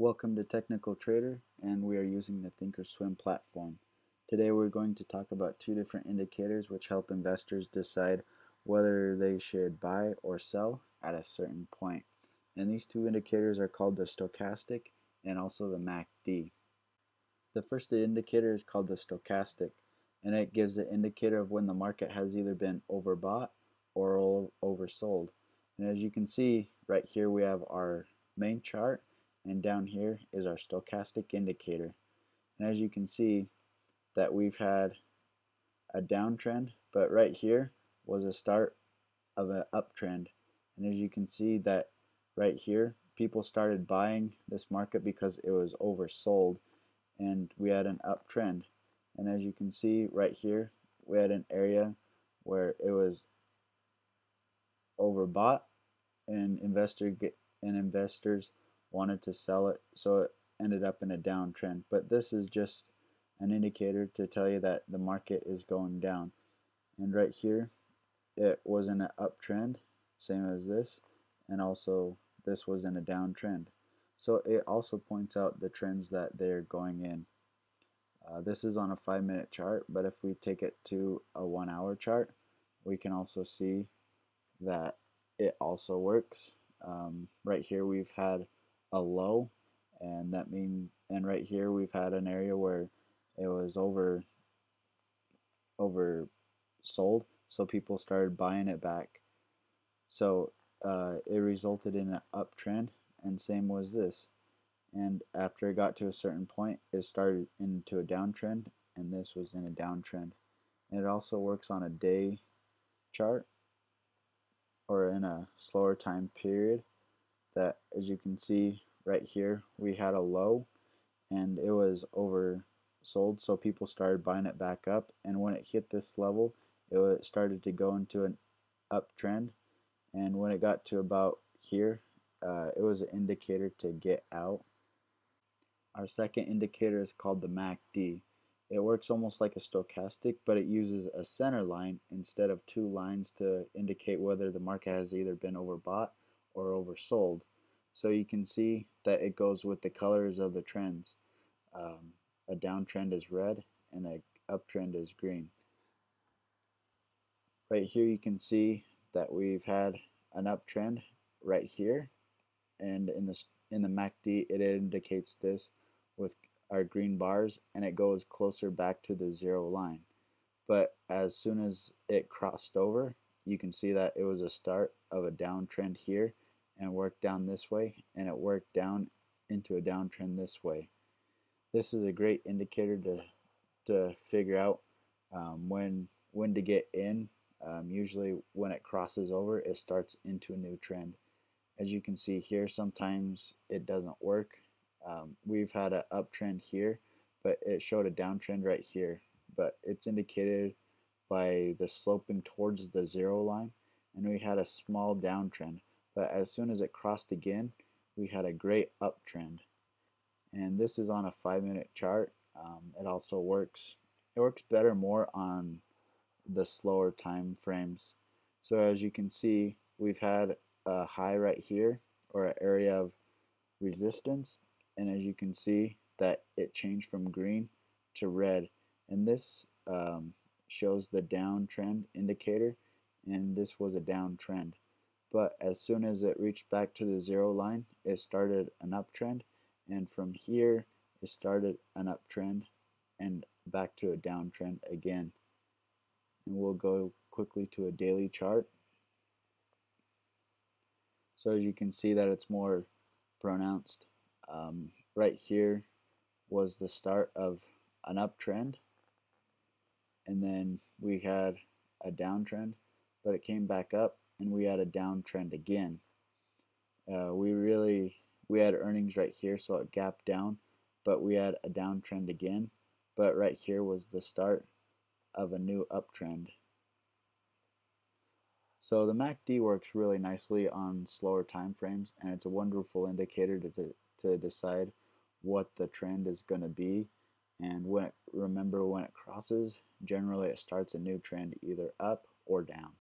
Welcome to Technical Trader, and we are using the Thinkorswim platform. Today we're going to talk about two different indicators which help investors decide whether they should buy or sell at a certain point. And these two indicators are called the Stochastic and also the MACD. The first indicator is called the Stochastic, and it gives an indicator of when the market has either been overbought or oversold. And as you can see, right here we have our main chart, and down here is our stochastic indicator. And as you can see that we've had a downtrend, but right here was a start of an uptrend. And as you can see that right here, people started buying this market because it was oversold and we had an uptrend. And as you can see right here, we had an area where it was overbought and investors wanted to sell it, so it ended up in a downtrend. But this is just an indicator to tell you that the market is going down. And right here, it was in an uptrend, same as this, and also this was in a downtrend. So it also points out the trends that they're going in. This is on a 5-minute chart, but if we take it to a 1-hour chart, we can also see that it also works. Right here we've had a low, and right here we've had an area where it was oversold, so people started buying it back. So it resulted in an uptrend, and same was this. And after it got to a certain point, it started into a downtrend, and this was in a downtrend. And it also works on a day chart or in a slower time period. That, as you can see right here, we had a low and it was oversold, so people started buying it back up, and when it hit this level, it started to go into an uptrend, and when it got to about here, it was an indicator to get out. Our second indicator is called the MACD. It works almost like a stochastic, but it uses a center line instead of two lines to indicate whether the market has either been overbought or oversold. So you can see that it goes with the colors of the trends. A downtrend is red and an uptrend is green. Right here you can see that we've had an uptrend right here, and in the MACD it indicates this with our green bars, and it goes closer back to the zero line. But as soon as it crossed over, you can see that it was a start of a downtrend here and worked down this way, and it worked down into a downtrend this way. This is a great indicator to figure out when to get in. Usually when it crosses over, it starts into a new trend. As you can see here, sometimes it doesn't work. We've had an uptrend here, but it showed a downtrend right here, but it's indicated by the sloping towards the zero line, and we had a small downtrend, but as soon as it crossed again, we had a great uptrend. And this is on a 5-minute chart. It also works better more on the slower time frames. So as you can see, we've had a high right here, or an area of resistance, and as you can see that it changed from green to red, and this shows the downtrend indicator, and this was a downtrend. But as soon as it reached back to the zero line, it started an uptrend, and from here it started an uptrend and back to a downtrend again. And we'll go quickly to a daily chart. So as you can see that it's more pronounced. Right here was the start of an uptrend, and then we had a downtrend, but it came back up and we had a downtrend again. We had earnings right here, so it gapped down, but we had a downtrend again, but right here was the start of a new uptrend. So the MACD works really nicely on slower time frames, and it's a wonderful indicator to decide what the trend is going to be. And remember, when it crosses, generally it starts a new trend either up or down.